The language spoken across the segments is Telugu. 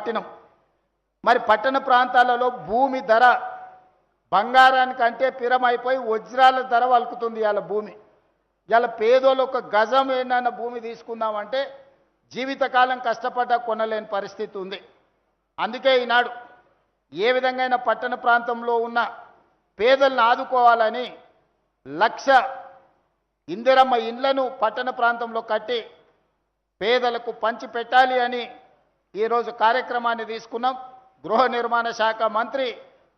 పట్టినం. మరి పట్టణ ప్రాంతాలలో భూమి ధర బంగారానికంటే పిరమైపోయి వజ్రాల ధర వలుకుతుంది ఇవాళ భూమి. ఇవాళ పేదోళ్ళు ఒక గజం ఏదైనా భూమి తీసుకుందామంటే జీవితకాలం కష్టపడ్డా కొనలేని పరిస్థితి ఉంది. అందుకే ఈనాడు ఏ విధంగా పట్టణ ప్రాంతంలో ఉన్న పేదలను ఆదుకోవాలని 1,00,000 ఇందిరమ్మ ఇండ్లను పట్టణ ప్రాంతంలో కట్టి పేదలకు పంచి పెట్టాలి అని ఈరోజు కార్యక్రమాన్ని తీసుకున్నాం. గృహ నిర్మాణ శాఖ మంత్రి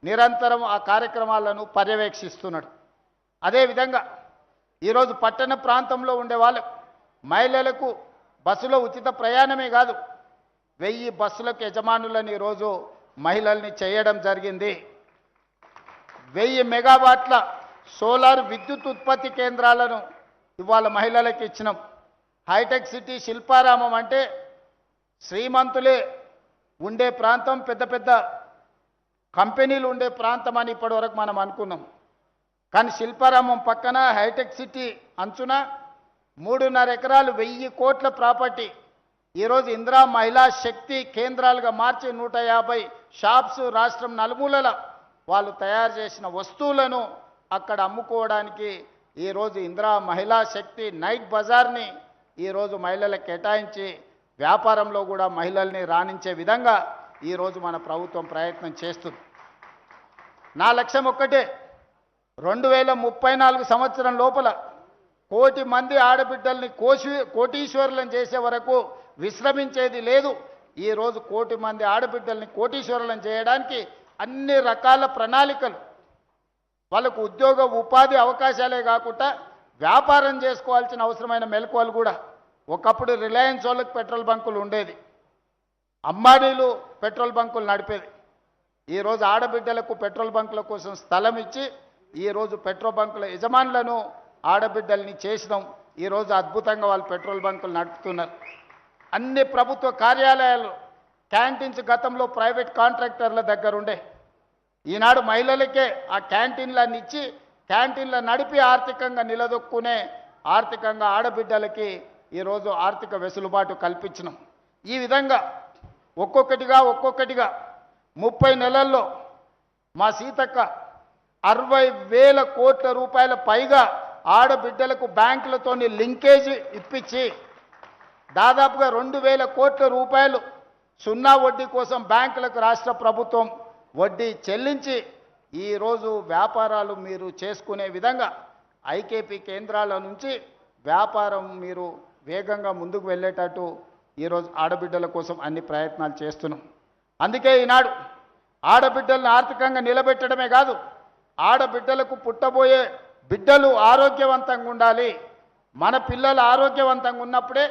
నిరంతరం ఆ కార్యక్రమాలను పర్యవేక్షిస్తున్నాడు. అదేవిధంగా ఈరోజు పట్టణ ప్రాంతంలో ఉండే వాళ్ళు మహిళలకు బస్సులో ఉచిత ప్రయాణమే కాదు 1000 బస్సులకు యజమానులను ఈరోజు మహిళల్ని చేయడం జరిగింది. 1000 మెగావాట్ల సోలార్ విద్యుత్ ఉత్పత్తి కేంద్రాలను ఇవాళ మహిళలకు ఇచ్చినాం. హైటెక్ సిటీ శిల్పారామం అంటే శ్రీమంతులే ఉండే ప్రాంతం, పెద్ద పెద్ద కంపెనీలు ఉండే ప్రాంతం అని ఇప్పటివరకు మనం అనుకున్నాం. కానీ శిల్పారామం పక్కన హైటెక్ సిటీ అంచున 3.5 ఎకరాలు 1000 కోట్ల ప్రాపర్టీ ఈరోజు ఇందిరా మహిళా శక్తి కేంద్రాలుగా మార్చి 150 షాప్స్ రాష్ట్రం నలుమూలల వాళ్ళు తయారు చేసిన వస్తువులను అక్కడ అమ్ముకోవడానికి ఈరోజు ఇందిరా మహిళా శక్తి నైట్ బజార్ని ఈరోజు మహిళలకు కేటాయించి వ్యాపారంలో కూడా మహిళల్ని రాణించే విధంగా ఈరోజు మన ప్రభుత్వం ప్రయత్నం చేస్తుంది. నా లక్ష్యం ఒక్కటే, 2034 సంవత్సరం లోపల 1 కోటి మంది ఆడబిడ్డల్ని కోటీశ్వరులను చేసే వరకు విశ్రమించేది లేదు. ఈరోజు 1 కోటి మంది ఆడబిడ్డల్ని కోటీశ్వరులను చేయడానికి అన్ని రకాల ప్రణాళికలు, వాళ్ళకు ఉద్యోగ ఉపాధి అవకాశాలే కాకుండా వ్యాపారం చేసుకోవాల్సిన అవసరమైన మెలకువలు కూడా. ఒకప్పుడు రిలయన్స్ వాళ్ళకి పెట్రోల్ బంకులు ఉండేది, అంబానీలు పెట్రోల్ బంకులు నడిపేది. ఈరోజు ఆడబిడ్డలకు పెట్రోల్ బంకుల కోసం స్థలం ఇచ్చి ఈరోజు పెట్రోల్ బంకుల యజమానులను ఆడబిడ్డల్ని చేసినాం. ఈరోజు అద్భుతంగా వాళ్ళు పెట్రోల్ బంకులు నడుపుతున్నారు. అన్ని ప్రభుత్వ కార్యాలయాలు క్యాంటీన్స్ గతంలో ప్రైవేట్ కాంట్రాక్టర్ల దగ్గర ఉండే, ఈనాడు మహిళలకే ఆ క్యాంటీన్లన్నీ ఇచ్చి క్యాంటీన్ల నడిపి ఆర్థికంగా నిలదొక్కునే ఆర్థికంగా ఆడబిడ్డలకి ఈరోజు ఆర్థిక వెసులుబాటు కల్పించినాం. ఈ విధంగా ఒక్కొక్కటిగా 30 నెలల్లో మా సీతక్క 60,000 కోట్ల రూపాయల పైగా ఆడబిడ్డలకు బ్యాంకులతోని లింకేజ్ ఇప్పించి దాదాపుగా 2,000 కోట్ల రూపాయలు సున్నా వడ్డీ కోసం బ్యాంకులకు రాష్ట్ర ప్రభుత్వం వడ్డీ చెల్లించి ఈరోజు వ్యాపారాలు మీరు చేసుకునే విధంగా ఐకేపీ కేంద్రాల నుంచి వ్యాపారం మీరు వేగంగా ముందుకు వెళ్ళేటట్టు ఈరోజు ఆడబిడ్డల కోసం అన్ని ప్రయత్నాలు చేస్తున్నాం. అందుకే ఈనాడు ఆడబిడ్డలను ఆర్థికంగా నిలబెట్టడమే కాదు, ఆడబిడ్డలకు పుట్టబోయే బిడ్డలు ఆరోగ్యవంతంగా ఉండాలి. మన పిల్లలు ఆరోగ్యవంతంగా ఉన్నప్పుడే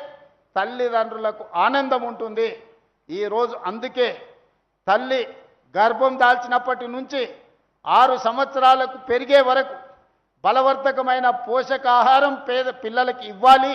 తల్లిదండ్రులకు ఆనందం ఉంటుంది. ఈరోజు అందుకే తల్లి గర్భం దాల్చినప్పటి నుంచి 6 సంవత్సరాలకు పెరిగే వరకు బలవర్ధకమైన పోషకాహారం పిల్లలకి ఇవ్వాలి.